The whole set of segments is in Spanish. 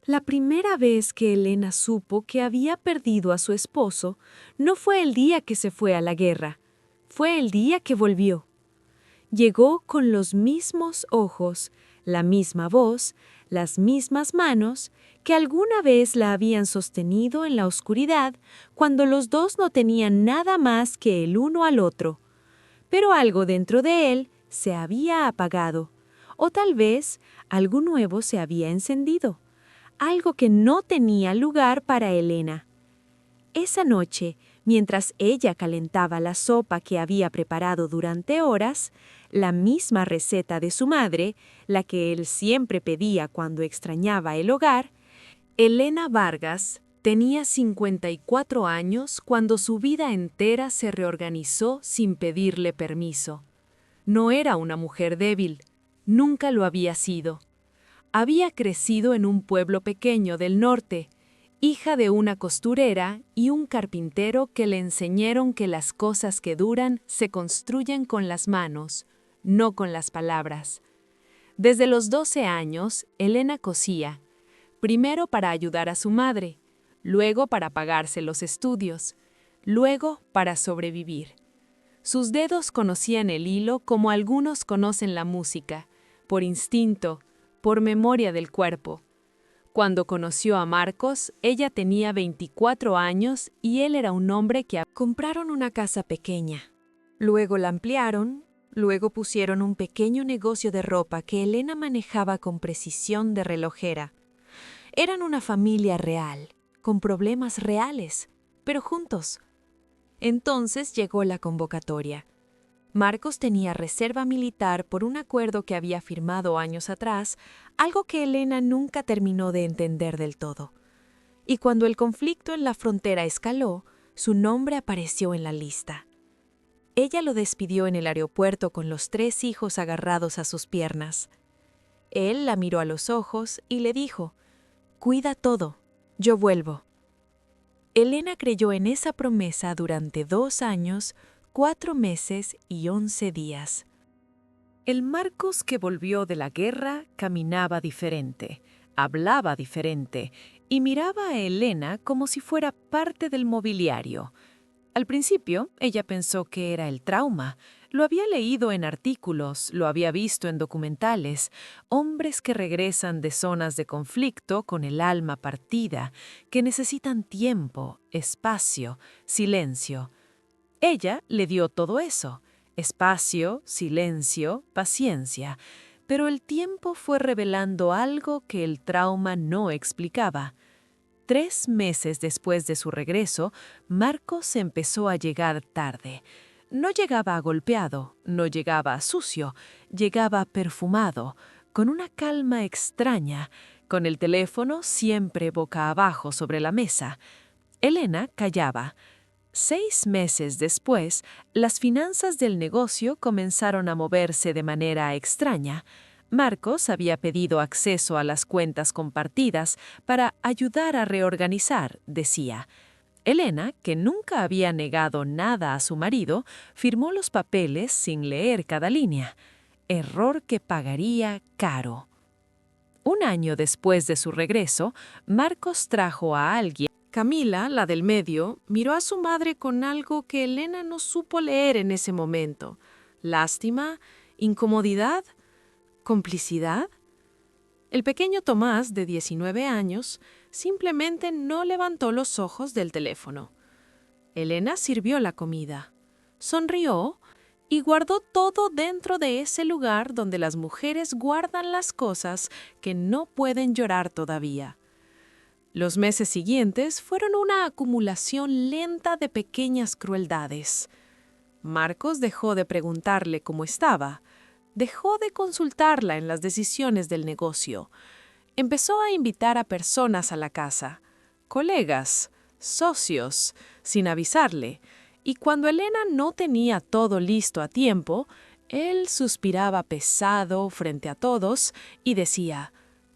La primera vez que Elena supo que había perdido a su esposo no fue el día que se fue a la guerra, fue el día que volvió. Llegó con los mismos ojos, la misma voz, las mismas manos que alguna vez la habían sostenido en la oscuridad cuando los dos no tenían nada más que el uno al otro. Pero algo dentro de él se había apagado, o tal vez algo nuevo se había encendido, algo que no tenía lugar para Elena. Esa noche, mientras ella calentaba la sopa que había preparado durante horas, la misma receta de su madre, la que él siempre pedía cuando extrañaba el hogar, Elena Vargas tenía 54 años cuando su vida entera se reorganizó sin pedirle permiso. No era una mujer débil, nunca lo había sido. Había crecido en un pueblo pequeño del norte, hija de una costurera y un carpintero que le enseñaron que las cosas que duran se construyen con las manos, no con las palabras. Desde los 12 años, Elena cosía, primero para ayudar a su madre, luego para pagarse los estudios, luego para sobrevivir. Sus dedos conocían el hilo como algunos conocen la música, por instinto, por memoria del cuerpo. Cuando conoció a Marcos, ella tenía 24 años y él era un hombre que compraron una casa pequeña. Luego la ampliaron, luego pusieron un pequeño negocio de ropa que Elena manejaba con precisión de relojera. Eran una familia real, con problemas reales, pero juntos. Entonces llegó la convocatoria. Marcos tenía reserva militar por un acuerdo que había firmado años atrás, algo que Elena nunca terminó de entender del todo. Y cuando el conflicto en la frontera escaló, su nombre apareció en la lista. Ella lo despidió en el aeropuerto con los 3 hijos agarrados a sus piernas. Él la miró a los ojos y le dijo: «Cuida todo, yo vuelvo». Elena creyó en esa promesa durante 2 años, 4 meses y 11 días. El Marcos que volvió de la guerra caminaba diferente, hablaba diferente y miraba a Elena como si fuera parte del mobiliario. Al principio, ella pensó que era el trauma. Lo había leído en artículos, lo había visto en documentales, hombres que regresan de zonas de conflicto con el alma partida, que necesitan tiempo, espacio, silencio. Ella le dio todo eso, espacio, silencio, paciencia, pero el tiempo fue revelando algo que el trauma no explicaba. 3 meses después de su regreso, Marcos empezó a llegar tarde. No llegaba golpeado, no llegaba sucio, llegaba perfumado, con una calma extraña, con el teléfono siempre boca abajo sobre la mesa. Elena callaba. 6 meses después, las finanzas del negocio comenzaron a moverse de manera extraña. Marcos había pedido acceso a las cuentas compartidas para ayudar a reorganizar, decía. Elena, que nunca había negado nada a su marido, firmó los papeles sin leer cada línea. Error que pagaría caro. Un año después de su regreso, Marcos trajo a alguien. Camila, la del medio, miró a su madre con algo que Elena no supo leer en ese momento. ¿Lástima? ¿Incomodidad? ¿Complicidad? El pequeño Tomás, de 19 años, simplemente no levantó los ojos del teléfono. Elena sirvió la comida, sonrió y guardó todo dentro de ese lugar donde las mujeres guardan las cosas que no pueden llorar todavía. Los meses siguientes fueron una acumulación lenta de pequeñas crueldades. Marcos dejó de preguntarle cómo estaba, dejó de consultarla en las decisiones del negocio. Empezó a invitar a personas a la casa, colegas, socios, sin avisarle, y cuando Elena no tenía todo listo a tiempo, él suspiraba pesado frente a todos y decía: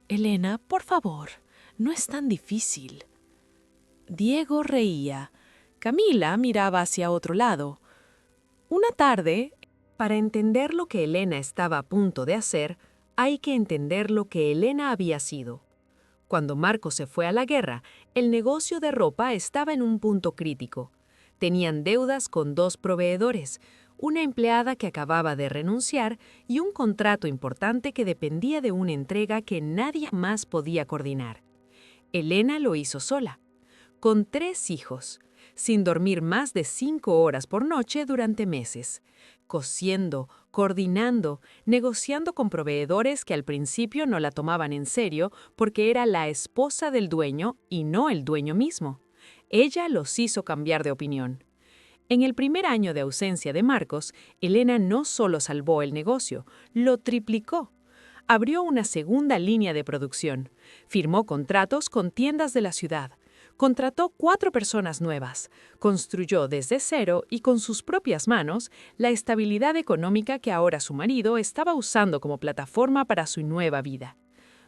«Elena, por favor, no es tan difícil». Diego reía. Camila miraba hacia otro lado. Una tarde, para entender lo que Elena estaba a punto de hacer, hay que entender lo que Elena había sido. Cuando Marcos se fue a la guerra, el negocio de ropa estaba en un punto crítico. Tenían deudas con 2 proveedores, una empleada que acababa de renunciar y un contrato importante que dependía de una entrega que nadie más podía coordinar. Elena lo hizo sola, con 3 hijos, sin dormir más de 5 horas por noche durante meses, cosiendo, coordinando, negociando con proveedores que al principio no la tomaban en serio porque era la esposa del dueño y no el dueño mismo. Ella los hizo cambiar de opinión. En el primer año de ausencia de Marcos, Elena no solo salvó el negocio, lo triplicó. Abrió una segunda línea de producción, firmó contratos con tiendas de la ciudad, contrató 4 personas nuevas, construyó desde cero y con sus propias manos la estabilidad económica que ahora su marido estaba usando como plataforma para su nueva vida.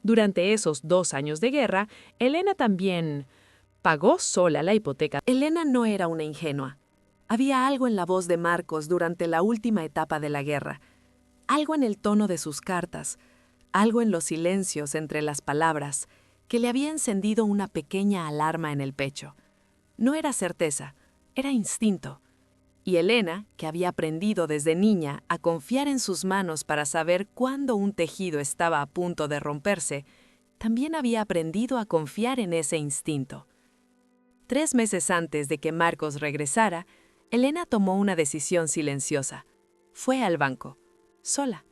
Durante esos 2 años de guerra, Elena también pagó sola la hipoteca. Elena no era una ingenua. Había algo en la voz de Marcos durante la última etapa de la guerra, algo en el tono de sus cartas, algo en los silencios entre las palabras, que le había encendido una pequeña alarma en el pecho. No era certeza, era instinto. Y Elena, que había aprendido desde niña a confiar en sus manos para saber cuándo un tejido estaba a punto de romperse, también había aprendido a confiar en ese instinto. 3 meses antes de que Marcos regresara, Elena tomó una decisión silenciosa. Fue al banco, sola.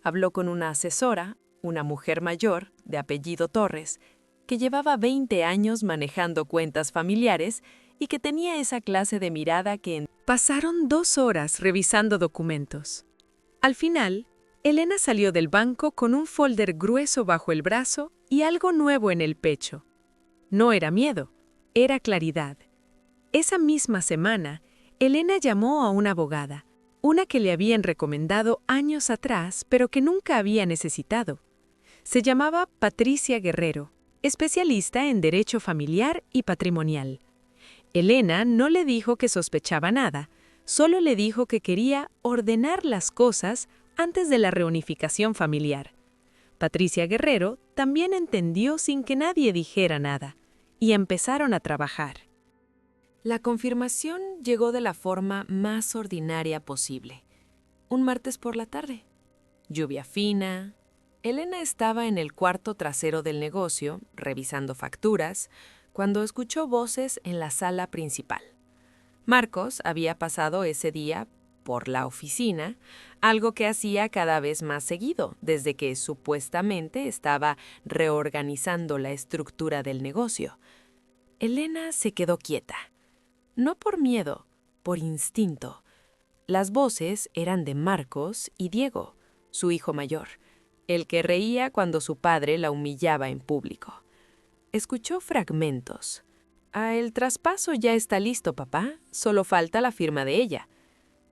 Habló con una asesora, una mujer mayor, de apellido Torres, que llevaba 20 años manejando cuentas familiares y que tenía esa clase de mirada que... Pasaron 2 horas revisando documentos. Al final, Elena salió del banco con un folder grueso bajo el brazo y algo nuevo en el pecho. No era miedo, era claridad. Esa misma semana, Elena llamó a una abogada, una que le habían recomendado años atrás, pero que nunca había necesitado. Se llamaba Patricia Guerrero, especialista en derecho familiar y patrimonial. Elena no le dijo que sospechaba nada, solo le dijo que quería ordenar las cosas antes de la reunificación familiar. Patricia Guerrero también entendió sin que nadie dijera nada, y empezaron a trabajar. La confirmación llegó de la forma más ordinaria posible. Un martes por la tarde. Lluvia fina. Elena estaba en el cuarto trasero del negocio, revisando facturas, cuando escuchó voces en la sala principal. Marcos había pasado ese día por la oficina, algo que hacía cada vez más seguido, desde que supuestamente estaba reorganizando la estructura del negocio. Elena se quedó quieta. No por miedo, por instinto. Las voces eran de Marcos y Diego, su hijo mayor, el que reía cuando su padre la humillaba en público. Escuchó fragmentos. El traspaso ya está listo, papá. Solo falta la firma de ella.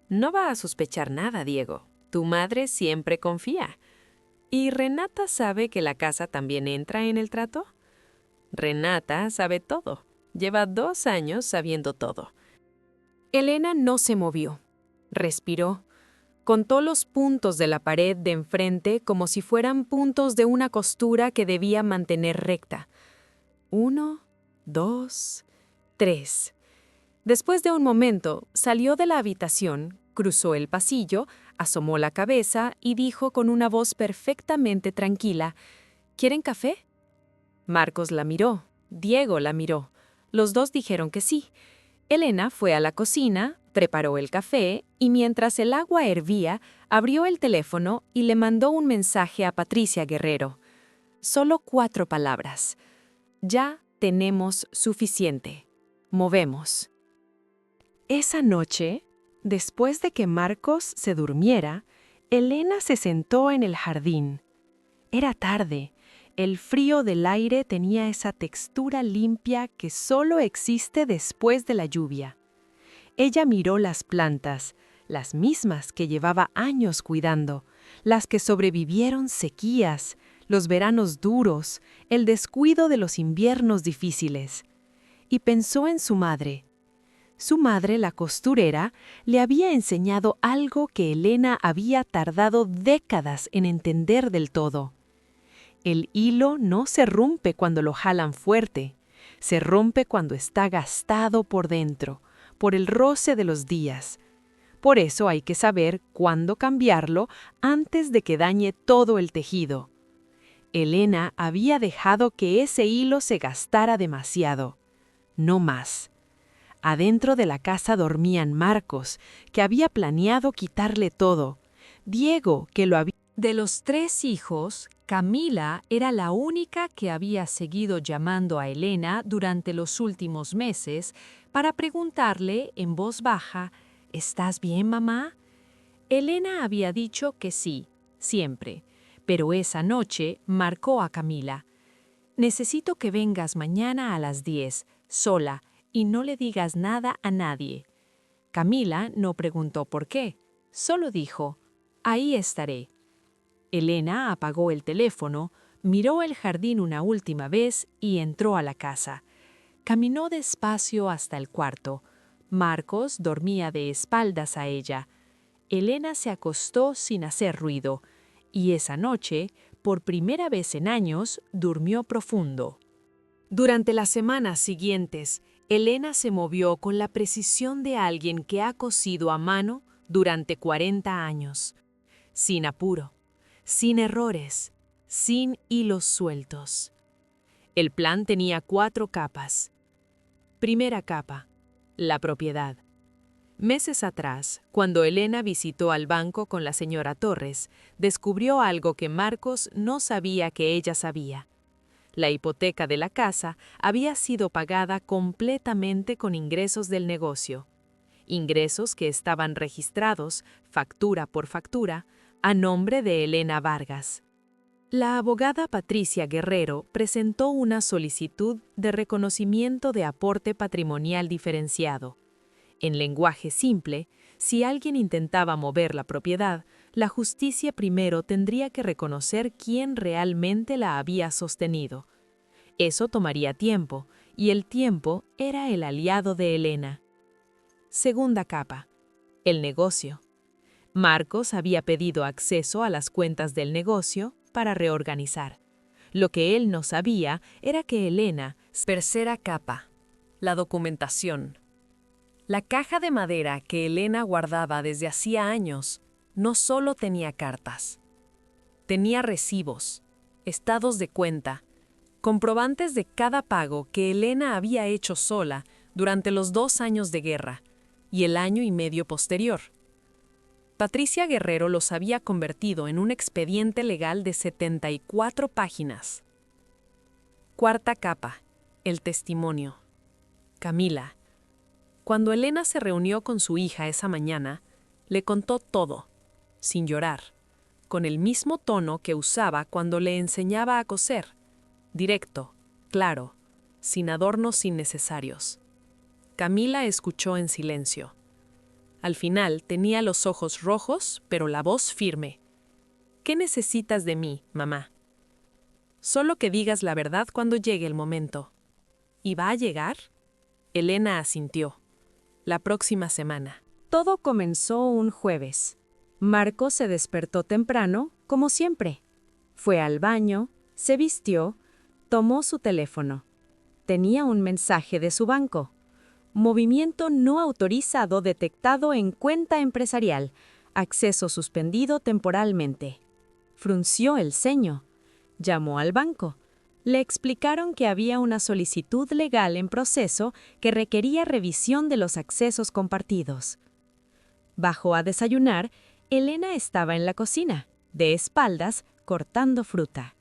No va a sospechar nada, Diego. Tu madre siempre confía. ¿Y Renata sabe que la casa también entra en el trato? Renata sabe todo. Lleva 2 años sabiendo todo. Elena no se movió. Respiró. Contó los puntos de la pared de enfrente como si fueran puntos de una costura que debía mantener recta. 1, 2, 3. Después de un momento, salió de la habitación, cruzó el pasillo, asomó la cabeza y dijo con una voz perfectamente tranquila, ¿quieren café? Marcos la miró, Diego la miró. Los 2 dijeron que sí. Elena fue a la cocina, preparó el café y mientras el agua hervía, abrió el teléfono y le mandó un mensaje a Patricia Guerrero. Solo 4 palabras. Ya tenemos suficiente. Movemos. Esa noche, después de que Marcos se durmiera, Elena se sentó en el jardín. Era tarde. El frío del aire tenía esa textura limpia que solo existe después de la lluvia. Ella miró las plantas, las mismas que llevaba años cuidando, las que sobrevivieron sequías, los veranos duros, el descuido de los inviernos difíciles. Y pensó en su madre. Su madre, la costurera, le había enseñado algo que Elena había tardado décadas en entender del todo. El hilo no se rompe cuando lo jalan fuerte, se rompe cuando está gastado por dentro, por el roce de los días. Por eso hay que saber cuándo cambiarlo antes de que dañe todo el tejido. Elena había dejado que ese hilo se gastara demasiado. No más. Adentro de la casa dormían Marcos, que había planeado quitarle todo. Diego, que lo había... De los 3 hijos, Camila era la única que había seguido llamando a Elena durante los últimos meses para preguntarle en voz baja: ¿Estás bien, mamá? Elena había dicho que sí, siempre, pero esa noche marcó a Camila. Necesito que vengas mañana a las 10, sola, y no le digas nada a nadie. Camila no preguntó por qué, solo dijo: ahí estaré. Elena apagó el teléfono, miró el jardín una última vez y entró a la casa. Caminó despacio hasta el cuarto. Marcos dormía de espaldas a ella. Elena se acostó sin hacer ruido, y esa noche, por primera vez en años, durmió profundo. Durante las semanas siguientes, Elena se movió con la precisión de alguien que ha cosido a mano durante 40 años, sin apuro, sin errores, sin hilos sueltos. El plan tenía 4 capas. Primera capa: la propiedad. Meses atrás, cuando Elena visitó al banco con la señora Torres, descubrió algo que Marcos no sabía que ella sabía. La hipoteca de la casa había sido pagada completamente con ingresos del negocio. Ingresos que estaban registrados, factura por factura, a nombre de Elena Vargas. La abogada Patricia Guerrero presentó una solicitud de reconocimiento de aporte patrimonial diferenciado. En lenguaje simple, si alguien intentaba mover la propiedad, la justicia primero tendría que reconocer quién realmente la había sostenido. Eso tomaría tiempo, y el tiempo era el aliado de Elena. Segunda capa: el negocio. Marcos había pedido acceso a las cuentas del negocio para reorganizar. Lo que él no sabía era que Elena... Tercera capa: la documentación. La caja de madera que Elena guardaba desde hacía años no solo tenía cartas. Tenía recibos, estados de cuenta, comprobantes de cada pago que Elena había hecho sola durante los 2 años de guerra y el año y medio posterior. Patricia Guerrero los había convertido en un expediente legal de 74 páginas. Cuarta capa: el testimonio. Camila. Cuando Elena se reunió con su hija esa mañana, le contó todo, sin llorar, con el mismo tono que usaba cuando le enseñaba a coser, directo, claro, sin adornos innecesarios. Camila escuchó en silencio. Al final tenía los ojos rojos, pero la voz firme. ¿Qué necesitas de mí, mamá? Solo que digas la verdad cuando llegue el momento. ¿Y va a llegar? Elena asintió. La próxima semana. Todo comenzó un jueves. Marcos se despertó temprano, como siempre. Fue al baño, se vistió, tomó su teléfono. Tenía un mensaje de su banco. Movimiento no autorizado detectado en cuenta empresarial. Acceso suspendido temporalmente. Frunció el ceño. Llamó al banco. Le explicaron que había una solicitud legal en proceso que requería revisión de los accesos compartidos. Bajó a desayunar. Elena estaba en la cocina, de espaldas, cortando fruta.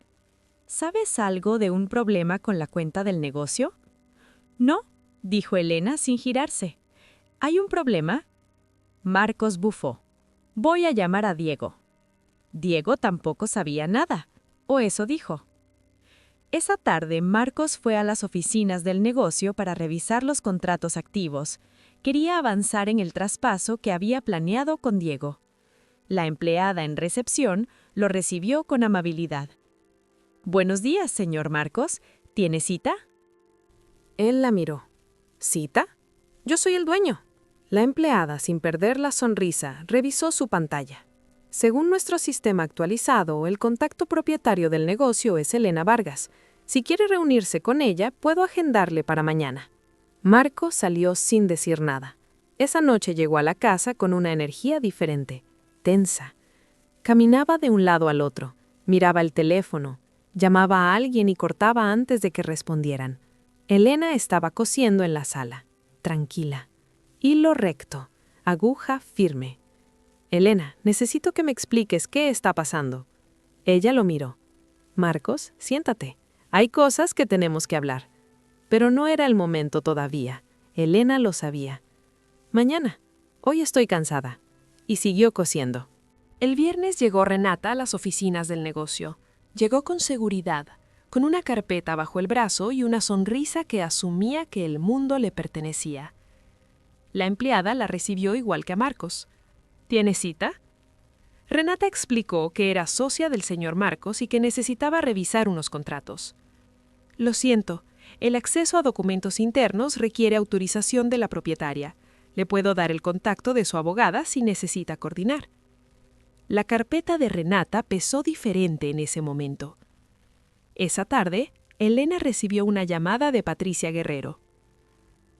¿Sabes algo de un problema con la cuenta del negocio? No, dijo Elena sin girarse. ¿Hay un problema? Marcos bufó. Voy a llamar a Diego. Diego tampoco sabía nada, o eso dijo. Esa tarde, Marcos fue a las oficinas del negocio para revisar los contratos activos. Quería avanzar en el traspaso que había planeado con Diego. La empleada en recepción lo recibió con amabilidad. Buenos días, señor Marcos. ¿Tiene cita? Él la miró. ¿Cita? Yo soy el dueño. La empleada, sin perder la sonrisa, revisó su pantalla. Según nuestro sistema actualizado, el contacto propietario del negocio es Elena Vargas. Si quiere reunirse con ella, puedo agendarle para mañana. Marcos salió sin decir nada. Esa noche llegó a la casa con una energía diferente, tensa. Caminaba de un lado al otro, miraba el teléfono, llamaba a alguien y cortaba antes de que respondieran. Elena estaba cosiendo en la sala, tranquila. Hilo recto, aguja firme. Elena, necesito que me expliques qué está pasando. Ella lo miró. Marcos, siéntate. Hay cosas que tenemos que hablar. Pero no era el momento todavía. Elena lo sabía. Mañana. Hoy estoy cansada. Y siguió cosiendo. El viernes llegó Renata a las oficinas del negocio. Llegó con seguridad, con una carpeta bajo el brazo y una sonrisa que asumía que el mundo le pertenecía. La empleada la recibió igual que a Marcos. ¿Tiene cita? Renata explicó que era socia del señor Marcos y que necesitaba revisar unos contratos. Lo siento, el acceso a documentos internos requiere autorización de la propietaria. Le puedo dar el contacto de su abogada si necesita coordinar. La carpeta de Renata pesó diferente en ese momento. Esa tarde, Elena recibió una llamada de Patricia Guerrero.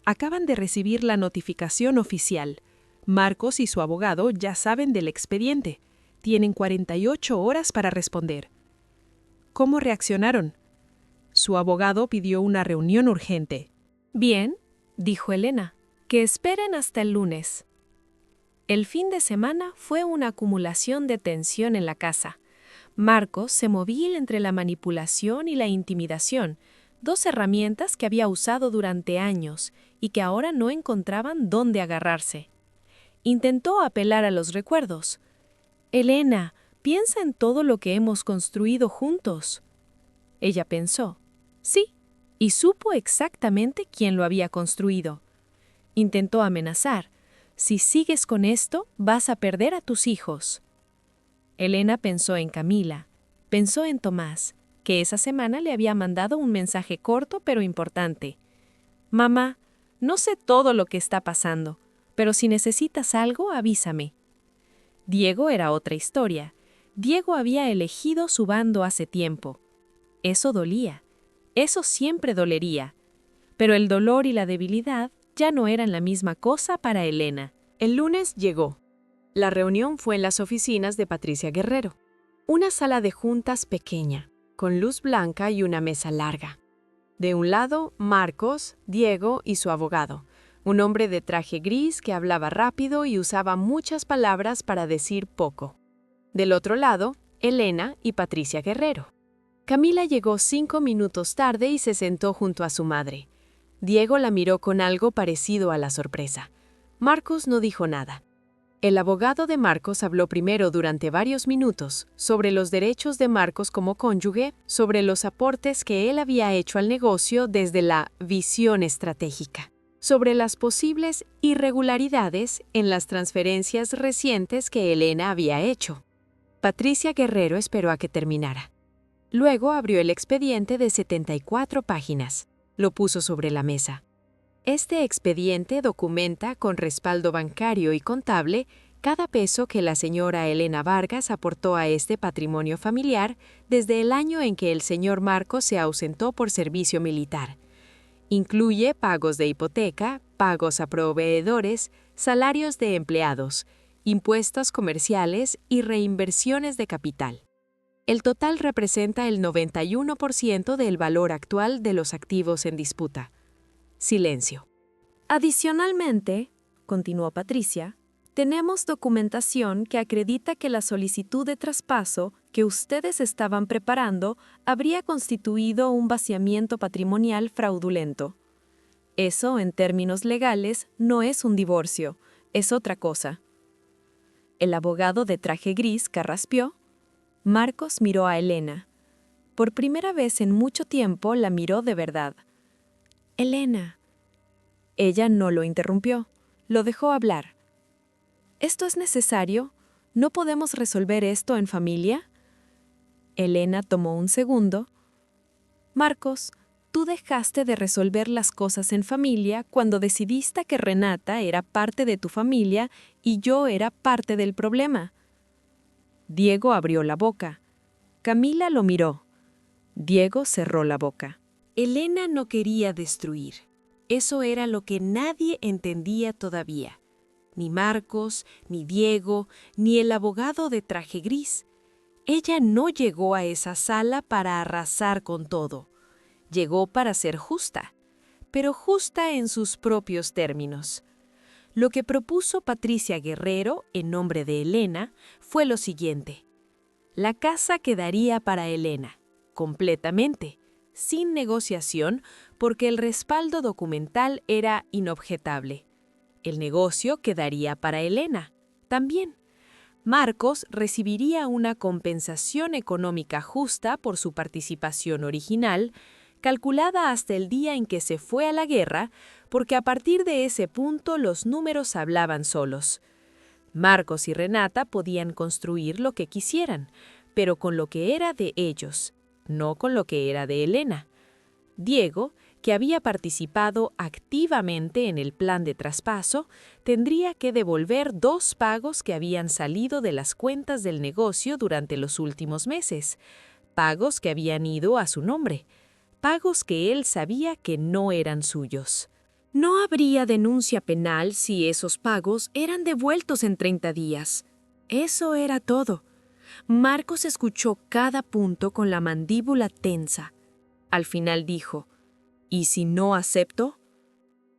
Acaban de recibir la notificación oficial. Marcos y su abogado ya saben del expediente. Tienen 48 horas para responder. ¿Cómo reaccionaron? Su abogado pidió una reunión urgente. Bien, dijo Elena, que esperen hasta el lunes. El fin de semana fue una acumulación de tensión en la casa. Marcos se movía entre la manipulación y la intimidación, dos herramientas que había usado durante años y que ahora no encontraban dónde agarrarse. Intentó apelar a los recuerdos. Elena, piensa en todo lo que hemos construido juntos. Ella pensó, sí, y supo exactamente quién lo había construido. Intentó amenazar. Si sigues con esto, vas a perder a tus hijos. Elena pensó en Camila, pensó en Tomás, que esa semana le había mandado un mensaje corto pero importante. Mamá, no sé todo lo que está pasando, pero si necesitas algo, avísame. Diego era otra historia. Diego había elegido su bando hace tiempo. Eso dolía. Eso siempre dolería. Pero el dolor y la debilidad ya no eran la misma cosa para Elena. El lunes llegó. La reunión fue en las oficinas de Patricia Guerrero. Una sala de juntas pequeña, con luz blanca y una mesa larga. De un lado, Marcos, Diego y su abogado, un hombre de traje gris que hablaba rápido y usaba muchas palabras para decir poco. Del otro lado, Elena y Patricia Guerrero. Camila llegó 5 minutos tarde y se sentó junto a su madre. Diego la miró con algo parecido a la sorpresa. Marcos no dijo nada. El abogado de Marcos habló primero durante varios minutos sobre los derechos de Marcos como cónyuge, sobre los aportes que él había hecho al negocio desde la visión estratégica, sobre las posibles irregularidades en las transferencias recientes que Elena había hecho. Patricia Guerrero esperó a que terminara. Luego abrió el expediente de 74 páginas. Lo puso sobre la mesa. Este expediente documenta con respaldo bancario y contable cada peso que la señora Elena Vargas aportó a este patrimonio familiar desde el año en que el señor Marcos se ausentó por servicio militar. Incluye pagos de hipoteca, pagos a proveedores, salarios de empleados, impuestos comerciales y reinversiones de capital. El total representa el 91% del valor actual de los activos en disputa. Silencio. Adicionalmente, continuó Patricia, tenemos documentación que acredita que la solicitud de traspaso que ustedes estaban preparando habría constituido un vaciamiento patrimonial fraudulento. Eso, en términos legales, no es un divorcio, es otra cosa. El abogado de traje gris carraspeó. Marcos miró a Elena. Por primera vez en mucho tiempo la miró de verdad. Elena. Ella no lo interrumpió, lo dejó hablar. ¿Esto es necesario? ¿No podemos resolver esto en familia? Elena tomó un segundo. Marcos, tú dejaste de resolver las cosas en familia cuando decidiste que Renata era parte de tu familia y yo era parte del problema. Diego abrió la boca. Camila lo miró. Diego cerró la boca. Elena no quería destruir. Eso era lo que nadie entendía todavía. Ni Marcos, ni Diego, ni el abogado de traje gris. Ella no llegó a esa sala para arrasar con todo. Llegó para ser justa, pero justa en sus propios términos. Lo que propuso Patricia Guerrero, en nombre de Elena, fue lo siguiente. La casa quedaría para Elena, completamente, sin negociación, porque el respaldo documental era inobjetable. El negocio quedaría para Elena, también. Marcos recibiría una compensación económica justa por su participación original, calculada hasta el día en que se fue a la guerra, porque a partir de ese punto los números hablaban solos. Marcos y Renata podían construir lo que quisieran, pero con lo que era de ellos, no con lo que era de Elena. Diego, que había participado activamente en el plan de traspaso, tendría que devolver 2 pagos que habían salido de las cuentas del negocio durante los últimos meses, pagos que habían ido a su nombre, pagos que él sabía que no eran suyos. No habría denuncia penal si esos pagos eran devueltos en 30 días. Eso era todo. Marcos escuchó cada punto con la mandíbula tensa. Al final dijo, ¿y si no acepto?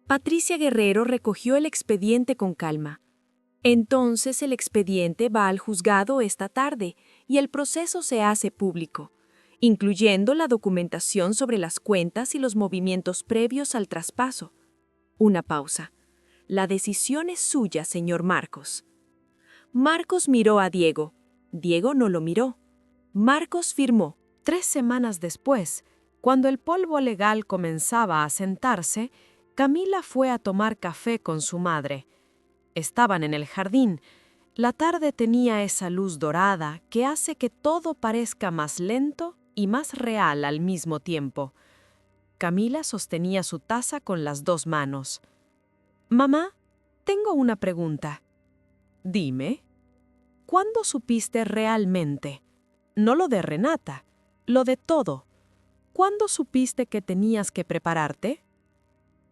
Patricia Guerrero recogió el expediente con calma. Entonces el expediente va al juzgado esta tarde y el proceso se hace público, incluyendo la documentación sobre las cuentas y los movimientos previos al traspaso. Una pausa. La decisión es suya, señor Marcos. Marcos miró a Diego. Diego no lo miró. Marcos firmó. 3 semanas después, cuando el polvo legal comenzaba a sentarse, Camila fue a tomar café con su madre. Estaban en el jardín. La tarde tenía esa luz dorada que hace que todo parezca más lento y más real al mismo tiempo. Camila sostenía su taza con las 2 manos. «Mamá, tengo una pregunta». «Dime». «¿Cuándo supiste realmente? No lo de Renata, lo de todo. ¿Cuándo supiste que tenías que prepararte?»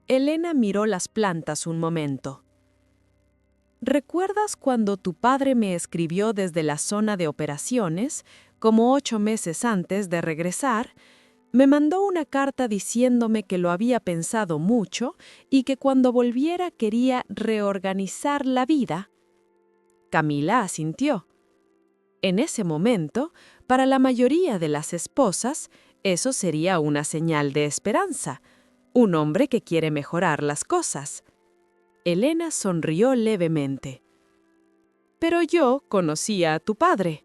Elena miró las plantas un momento. «¿Recuerdas cuando tu padre me escribió desde la zona de operaciones, como 8 meses antes de regresar? Me mandó una carta diciéndome que lo había pensado mucho y que cuando volviera quería reorganizar la vida». Camila asintió. En ese momento, para la mayoría de las esposas, eso sería una señal de esperanza, un hombre que quiere mejorar las cosas. Elena sonrió levemente. «Pero yo conocía a tu padre.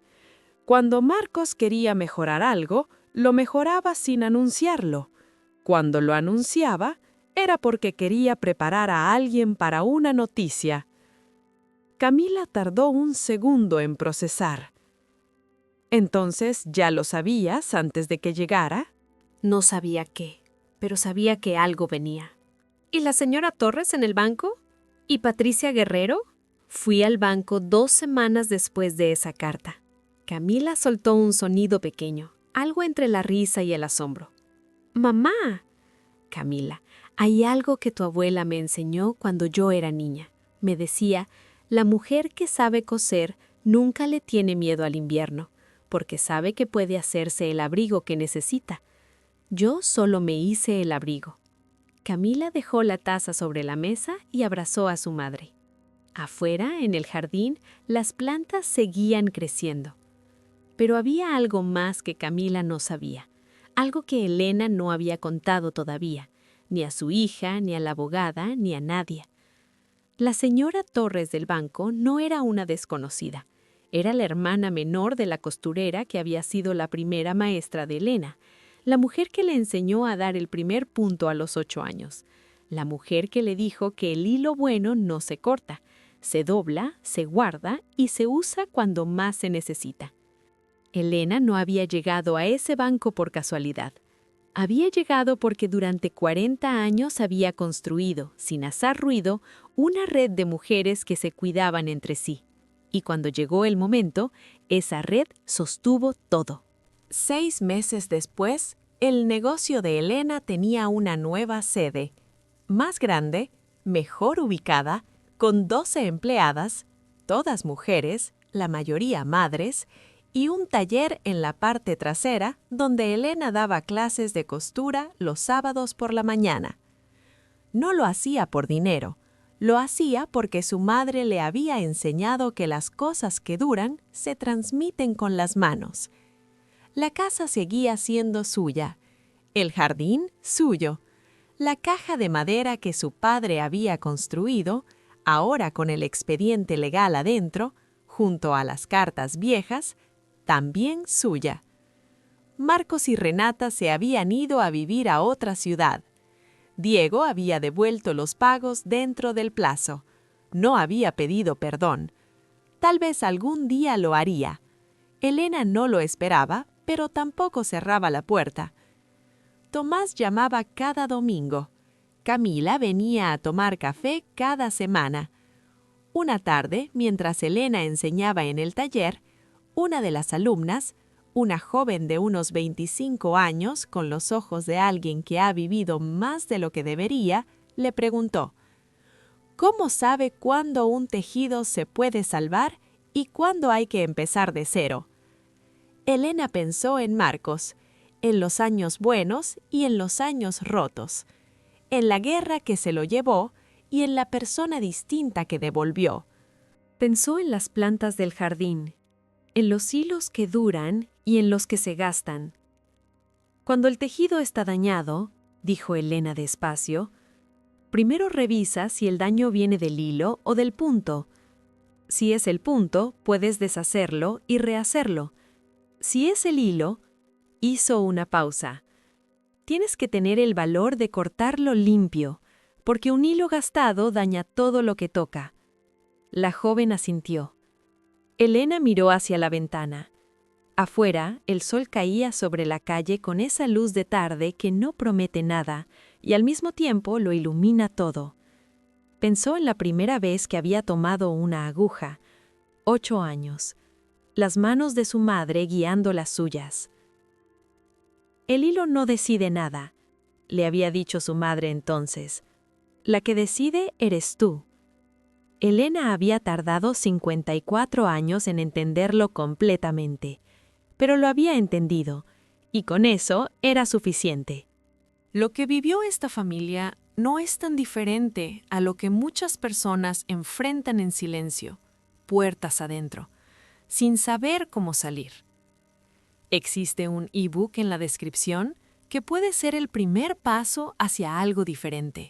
Cuando Marcos quería mejorar algo, lo mejoraba sin anunciarlo. Cuando lo anunciaba, era porque quería preparar a alguien para una noticia». Camila tardó un segundo en procesar. «¿Entonces ya lo sabías antes de que llegara?» No sabía qué, pero sabía que algo venía. ¿Y la señora Torres en el banco? ¿Y Patricia Guerrero? Fui al banco 2 semanas después de esa carta. Camila soltó un sonido pequeño, algo entre la risa y el asombro. «¡Mamá!» «Camila, hay algo que tu abuela me enseñó cuando yo era niña. Me decía, la mujer que sabe coser nunca le tiene miedo al invierno, porque sabe que puede hacerse el abrigo que necesita. Yo solo me hice el abrigo». Camila dejó la taza sobre la mesa y abrazó a su madre. Afuera, en el jardín, las plantas seguían creciendo. Pero había algo más que Camila no sabía, algo que Elena no había contado todavía, ni a su hija, ni a la abogada, ni a nadie. La señora Torres del banco no era una desconocida. Era la hermana menor de la costurera que había sido la primera maestra de Elena, la mujer que le enseñó a dar el primer punto a los 8 años, la mujer que le dijo que el hilo bueno no se corta, se dobla, se guarda y se usa cuando más se necesita. Elena no había llegado a ese banco por casualidad. Había llegado porque durante 40 años había construido, sin hacer ruido, una red de mujeres que se cuidaban entre sí. Y cuando llegó el momento, esa red sostuvo todo. 6 meses después, el negocio de Elena tenía una nueva sede, más grande, mejor ubicada, con 12 empleadas, todas mujeres, la mayoría madres, y un taller en la parte trasera donde Elena daba clases de costura los sábados por la mañana. No lo hacía por dinero, lo hacía porque su madre le había enseñado que las cosas que duran se transmiten con las manos. La casa seguía siendo suya, el jardín suyo, la caja de madera que su padre había construido, ahora con el expediente legal adentro, junto a las cartas viejas, también suya. Marcos y Renata se habían ido a vivir a otra ciudad. Diego había devuelto los pagos dentro del plazo. No había pedido perdón. Tal vez algún día lo haría. Elena no lo esperaba, pero tampoco cerraba la puerta. Tomás llamaba cada domingo. Camila venía a tomar café cada semana. Una tarde, mientras Elena enseñaba en el taller, una de las alumnas, una joven de unos 25 años, con los ojos de alguien que ha vivido más de lo que debería, le preguntó: ¿Cómo sabe cuándo un tejido se puede salvar y cuándo hay que empezar de cero? Elena pensó en Marcos, en los años buenos y en los años rotos, en la guerra que se lo llevó y en la persona distinta que devolvió. Pensó en las plantas del jardín, en los hilos que duran y en los que se gastan. Cuando el tejido está dañado, dijo Elena despacio, primero revisa si el daño viene del hilo o del punto. Si es el punto, puedes deshacerlo y rehacerlo. Si es el hilo, hizo una pausa. Tienes que tener el valor de cortarlo limpio, porque un hilo gastado daña todo lo que toca. La joven asintió. Elena miró hacia la ventana. Afuera, el sol caía sobre la calle con esa luz de tarde que no promete nada y al mismo tiempo lo ilumina todo. Pensó en la primera vez que había tomado una aguja. 8 años. Las manos de su madre guiando las suyas. El hilo no decide nada, le había dicho su madre entonces. La que decide eres tú. Elena había tardado 54 años en entenderlo completamente, pero lo había entendido, y con eso era suficiente. Lo que vivió esta familia no es tan diferente a lo que muchas personas enfrentan en silencio, puertas adentro, sin saber cómo salir. Existe un ebook en la descripción que puede ser el primer paso hacia algo diferente.